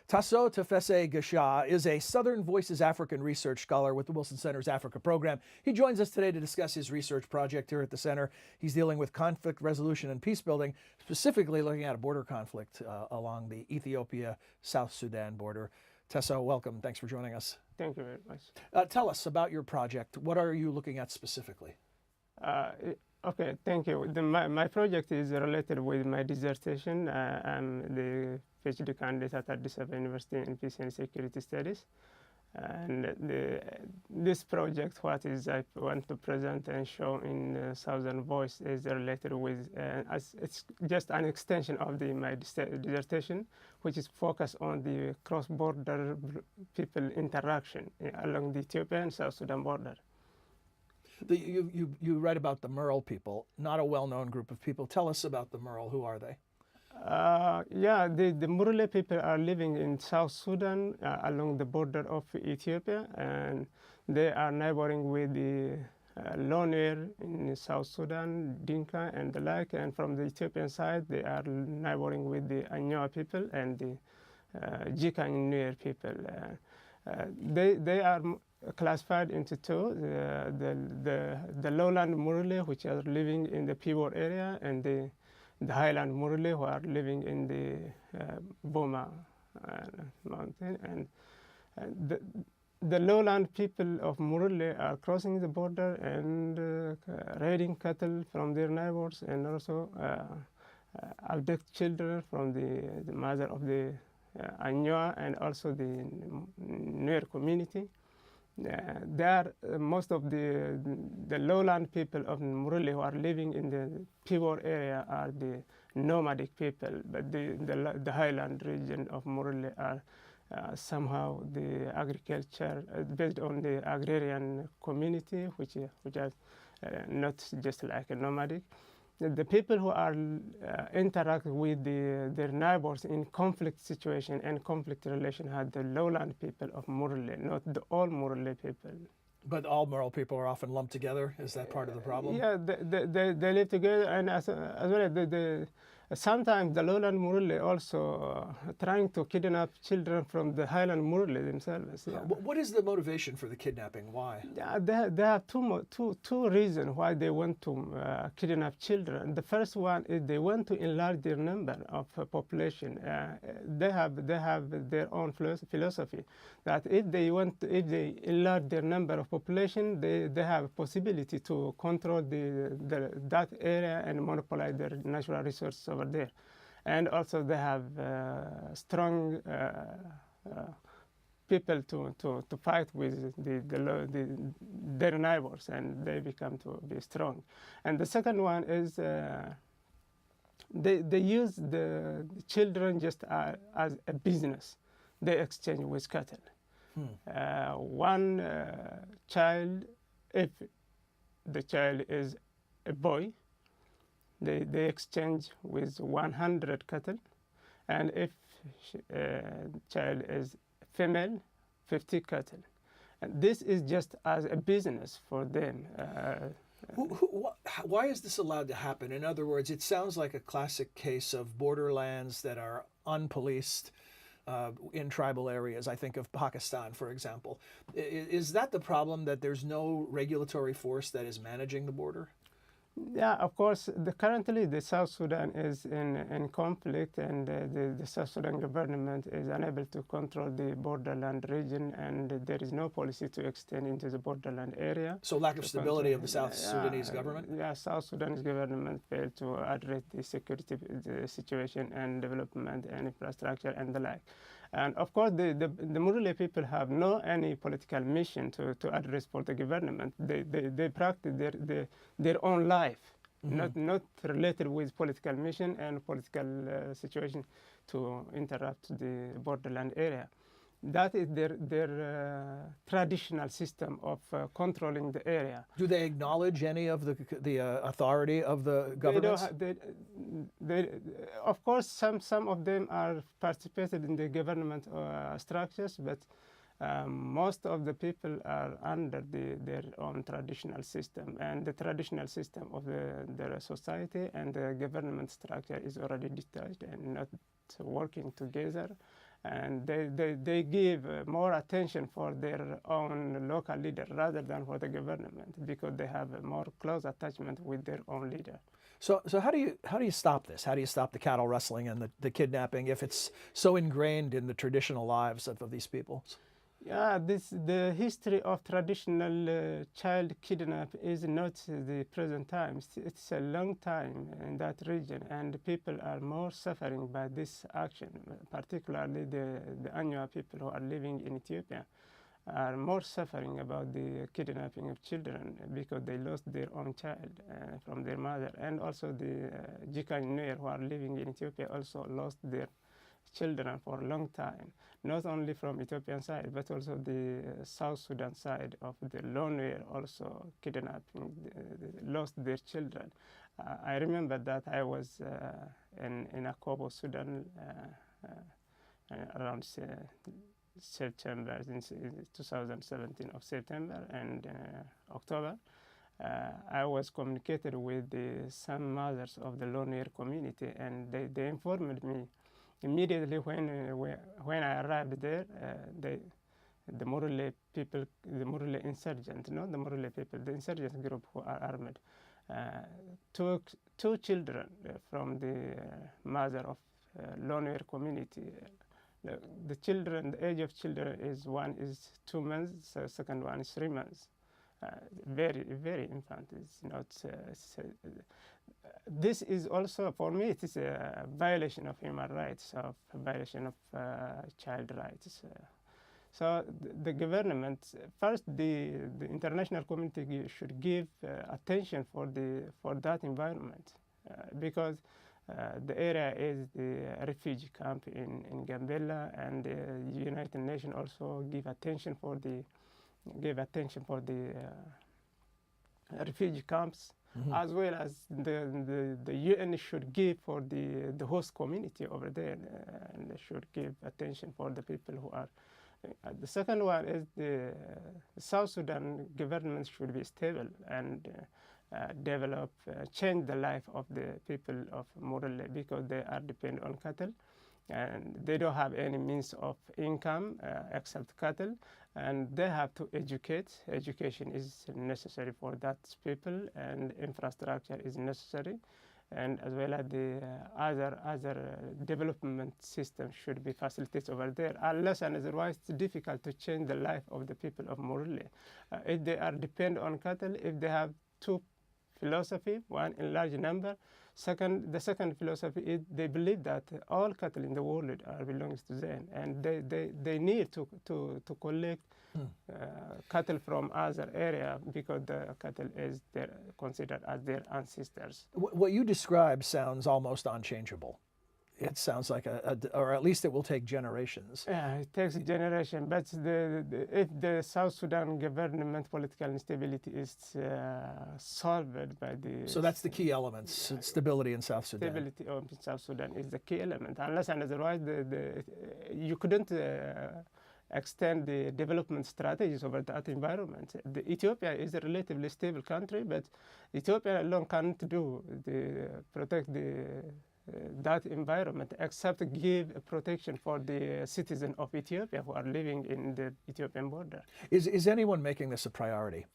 Tasew Tafese Gashaw is a Southern Voices African research scholar with the Wilson Center's Africa program. He joins us today to discuss his research project here at the center. He's dealing with conflict resolution and peacebuilding, specifically looking at a border conflict along the Ethiopia-South Sudan border. Tasew, welcome. Thanks for joining us. Thank you very much. Tell us about your project. What are you looking at specifically? Okay, thank you. My project is related with my dissertation. I'm the PhD candidate at Addis Ababa University in Peace and Security Studies. And this project, what is I want to present and show in Southern Voice, is related with, it's just an extension of my dissertation, which is focused on the cross-border people interaction along the Ethiopia and South Sudan border. You write about the Murle people, not a well-known group of people. Tell us about the Murle. Who are they? Yeah, the Murle people are living in South Sudan along the border of Ethiopia, and they are neighboring with the non-governmental in South Sudan, Dinka and the like, and from the Ethiopian side they are neighboring with the Anyuaa people and the Anyuaa and Nuer people. They are classified into two, the lowland Murle, which are living in the Pibor area, and the highland Murle, who are living in the Boma mountain. And the lowland people of Murle are crossing the border and raiding cattle from their neighbors, and also abduct children from the mother of the Anyuaa and also the Nuer community. Most of the lowland people of Murle who are living in the Pibor area are the nomadic people, but the highland region of Murle are somehow the agriculture based on the agrarian community, which are not just like a nomadic. The people who are interact with their neighbors in conflict situation and conflict relation are the lowland people of Murle, not all Murle people. But all Murle people are often lumped together. Is that part of the problem? Yeah, they live together, and as well sometimes the lowland Murle also trying to kidnap children from the highland Murle themselves. Yeah. What is the motivation for the kidnapping? Why? Yeah, they have two reasons why they want to kidnap children. The first one is they want to enlarge their number of population. They have their own philosophy that if they enlarge their number of population, they have a possibility to control that area and monopolize their natural resources over there. And also they have strong people to fight with their neighbors, and they become to be strong. And the second one is they use the children just as a business. They exchange with cattle. One child, if the child is a boy, they exchange with 100 cattle, and if child is female, 50 cattle. And this is just as a business for them. Why is this allowed to happen? In other words, it sounds like a classic case of borderlands that are unpoliced in tribal areas. I think of Pakistan, for example. Is that the problem, that there's no regulatory force that is managing the border? Yeah, of course. Currently, the South Sudan is in conflict, and the South Sudan government is unable to control the borderland region, and there is no policy to extend into the borderland area. So lack of stability of the South Sudanese government? Yeah, South Sudanese government failed to address the security situation and development and infrastructure and the like. And of course, the Murle people have any political mission to address for the government. They practice their own life, not related with political mission and political situation to interrupt the borderland area. That is their traditional system of controlling the area. Do they acknowledge any of the authority of the government? Of course, some of them are participated in the government structures, but most of the people are under their own traditional system, and the traditional system of their society and the government structure is already detached and not working together. And they give more attention for their own local leader rather than for the government, because they have a more close attachment with their own leader. So how do you stop this? How do you stop the cattle rustling and the kidnapping if it's so ingrained in the traditional lives of these peoples? Yeah, the history of traditional child kidnap is not the present times. It's a long time in that region, and people are more suffering by this action, particularly the Anyuaa people who are living in Ethiopia are more suffering about the kidnapping of children because they lost their own child from their mother. And also the Anyuaa and Nuer who are living in Ethiopia also lost their children for a long time, not only from Ethiopian side, but also the South Sudan side of the Nuer also kidnapping, lost their children. I remember that I was in Akobo, Sudan, around September, in 2017 of September and October. I was communicated with some mothers of the Nuer community, and they informed me immediately when I arrived there. The Murle people, the Murle insurgent, not the Murle people, the insurgent group who are armed, took 2 children from the mother of Nuer community. The children, the age of children is one is 2 months, the second one is 3 months. Very, very infant. It's not. This is also, for me, it is a violation of human rights, of a violation of child rights. So the government, first, the international community should give attention for that environment, because the area is the refugee camp in Gambella, and the United Nations also give attention for the refugee camps, as well as the UN should give for the host community over there, and they should give attention for the people who are. The second one is the South Sudan government should be stable and develop, change the life of the people of Murle, because they are dependent on cattle, and they don't have any means of income except cattle, and they have to educate. Education is necessary for that people, and infrastructure is necessary, and as well as the other development system should be facilitated over there. Unless and otherwise, it's difficult to change the life of the people of Murle. If they are dependent on cattle, if they have 2 philosophy, one in large number. The second philosophy is they believe that all cattle in the world belongs to them, and they need to collect cattle from other area, because the cattle is considered as their ancestors. What you describe sounds almost unchangeable. It sounds like or at least it will take generations. Yeah, it takes a generation, but if the South Sudan government political instability is solved by the... So that's the key elements, stability in South Sudan. Stability of South Sudan is the key element. Unless and otherwise, you couldn't extend the development strategies over that environment. Ethiopia is a relatively stable country, but Ethiopia alone can't protect that environment, except give protection for the citizens of Ethiopia who are living in the Ethiopian border. Is anyone making this a priority?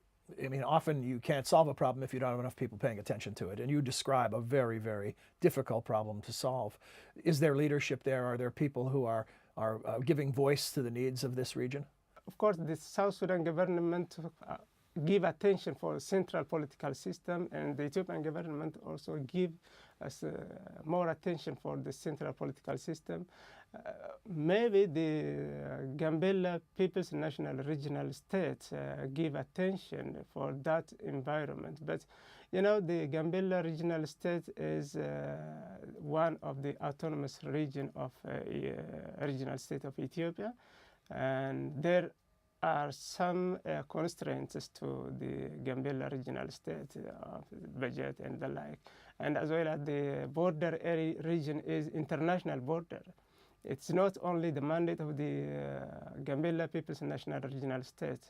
I mean, often you can't solve a problem if you don't have enough people paying attention to it, and you describe a very, very difficult problem to solve. Is there leadership there? Are there people who are giving voice to the needs of this region? Of course, the South Sudan government give attention for central political system, and the Ethiopian government also give us more attention for the central political system. Maybe the Gambella People's National Regional State give attention for that environment. But, you know, the Gambella Regional State is one of the autonomous region of regional state of Ethiopia, and there are some constraints to the Gambella regional state budget and the like. And as well as the border area region is international border. It's not only the mandate of the Gambella People's National Regional State,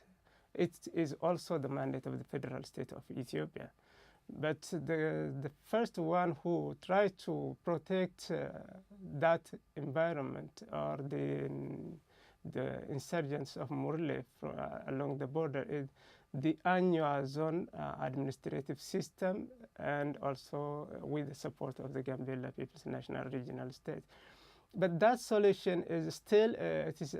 it is also the mandate of the federal state of Ethiopia. But the first one who tried to protect that environment or the insurgents of Murle along the border is the Anyuaa zone administrative system, and also with the support of the Gambella People's National Regional State. But that solution is still, it is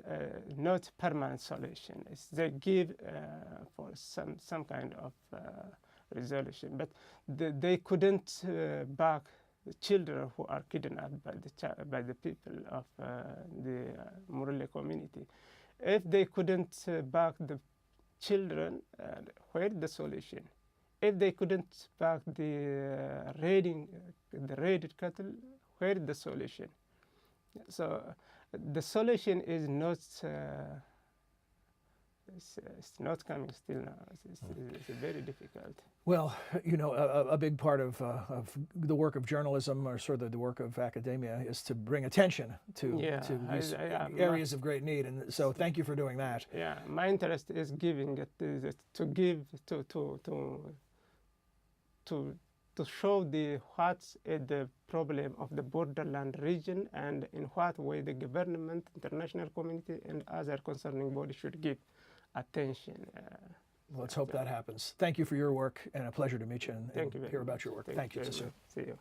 not permanent solution. They give for some kind of resolution, but they couldn't back the children who are kidnapped by the people of the Murle community. If they couldn't back the children, where is the solution? If they couldn't back the raided cattle, where is the solution? So the solution is not. It's not coming still now. It's very difficult. Well, you know, a big part of the work of journalism, or sort of the work of academia, is to bring attention to these areas of great need. And so thank you for doing that. Yeah, my interest is giving it, to give, to show what's the problem of the borderland region, and in what way the government, international community, and other concerning bodies should give attention. Let's hope that happens. Thank you for your work, and a pleasure to meet you and hear about your work. Thank you, Tasew. See you.